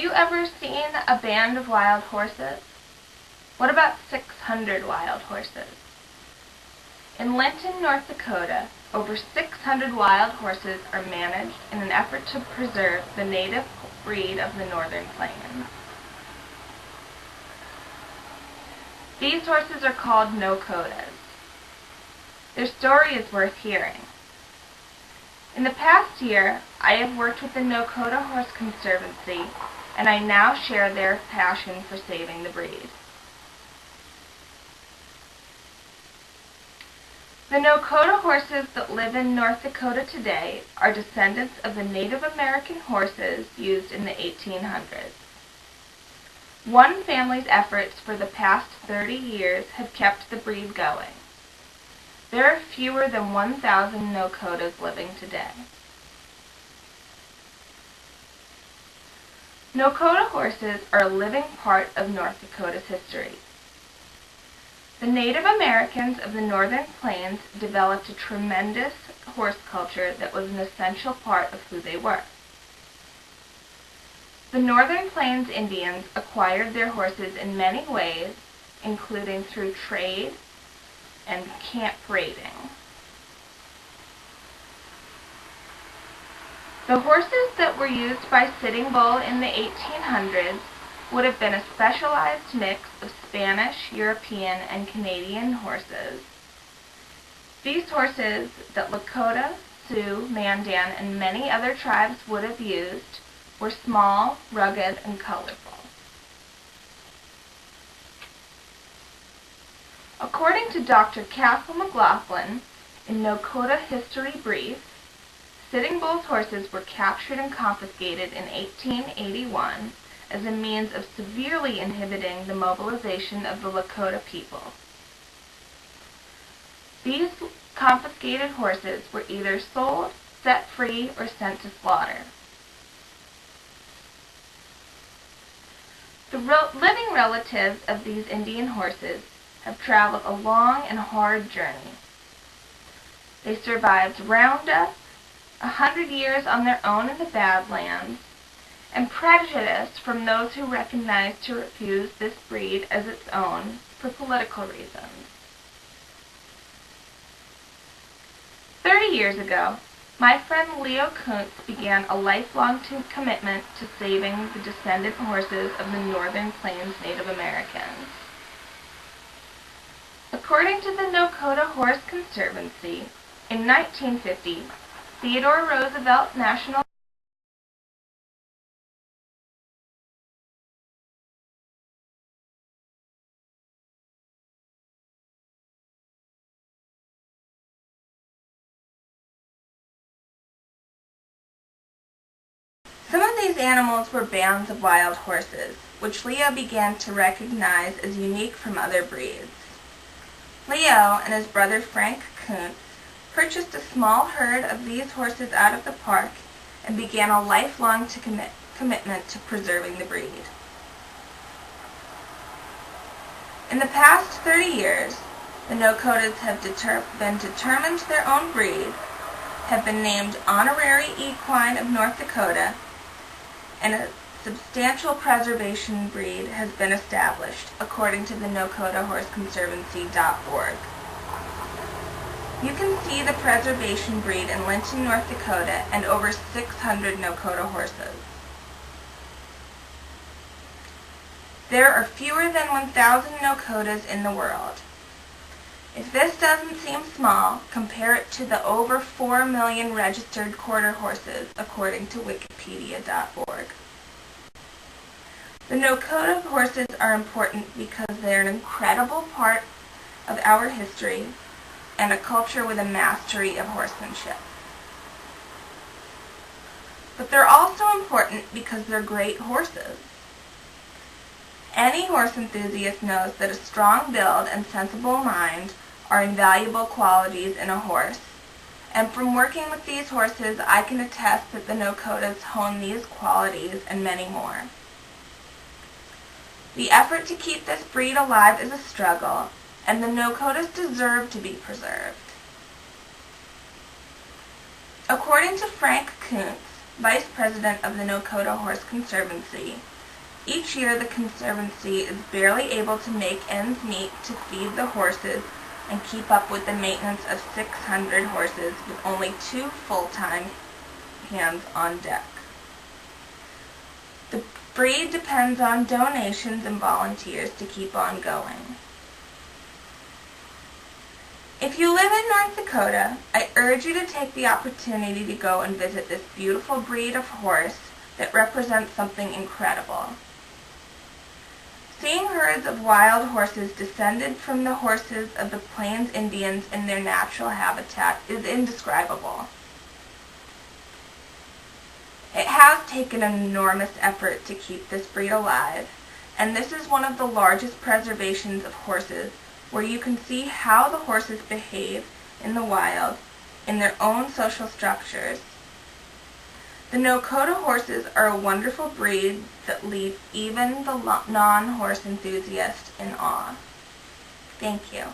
you ever seen a band of wild horses? What about 600 wild horses? In Linton, North Dakota, over 600 wild horses are managed in an effort to preserve the native breed of the Northern Plains. These horses are called Nokotas. Their story is worth hearing. In the past year, I have worked with the Nokota Horse Conservancy, and I now share their passion for saving the breed. The Nokota horses that live in North Dakota today are descendants of the Native American horses used in the 1800s. One family's efforts for the past 30 years have kept the breed going. There are fewer than 1,000 Nokotas living today. Nokota horses are a living part of North Dakota's history. The Native Americans of the Northern Plains developed a tremendous horse culture that was an essential part of who they were. The Northern Plains Indians acquired their horses in many ways, including through trade and camp raiding. The horses that were used by Sitting Bull in the 1800s would have been a specialized mix of Spanish, European, and Canadian horses. These horses that Lakota, Sioux, Mandan, and many other tribes would have used were small, rugged, and colorful. According to Dr. Castle McLaughlin, in Nokota History Brief, Sitting Bull's horses were captured and confiscated in 1881 as a means of severely inhibiting the mobilization of the Lakota people. These confiscated horses were either sold, set free, or sent to slaughter. The living relatives of these Indian horses have traveled a long and hard journey. They survived Roundup, 100 years on their own in the Badlands, and prejudice from those who recognized to refuse this breed as its own for political reasons. 30 years ago, my friend Leo Kuntz began a lifelong commitment to saving the descendant horses of the Northern Plains Native Americans. According to the Nokota Horse Conservancy, in 1950, Theodore Roosevelt National Some of these animals were bands of wild horses, which Leo began to recognize as unique from other breeds. Leo and his brother Frank Kuntz purchased a small herd of these horses out of the park and began a lifelong commitment to preserving the breed. In the past 30 years, the Nokotas have been determined their own breed, have been named Honorary Equine of North Dakota, and a substantial preservation breed has been established, according to the NokotaHorseConservancy.org. You can see the preservation breed in Linton, North Dakota, and over 600 Nokota horses. There are fewer than 1,000 Nokotas in the world. If this doesn't seem small, compare it to the over 4 million registered quarter horses, according to Wikipedia.org. The Nokota horses are important because they're an incredible part of our history and a culture with a mastery of horsemanship. But they're also important because they're great horses. Any horse enthusiast knows that a strong build and sensible mind are invaluable qualities in a horse, and from working with these horses I can attest that the Nokotas hone these qualities and many more. The effort to keep this breed alive is a struggle, and the Nokotas deserve to be preserved. According to Frank Kuntz, Vice President of the Nokota Horse Conservancy, Each year the Conservancy is barely able to make ends meet to feed the horses and keep up with the maintenance of 600 horses with only 2 full-time hands on deck. The breed depends on donations and volunteers to keep on going. If you live in North Dakota, I urge you to take the opportunity to go and visit this beautiful breed of horse that represents something incredible. Seeing herds of wild horses descended from the horses of the Plains Indians in their natural habitat is indescribable. It has taken an enormous effort to keep this breed alive, and this is one of the largest preservations of horses where you can see how the horses behave in the wild in their own social structures. The Nakota horses are a wonderful breed that leave even the non-horse enthusiast in awe. Thank you.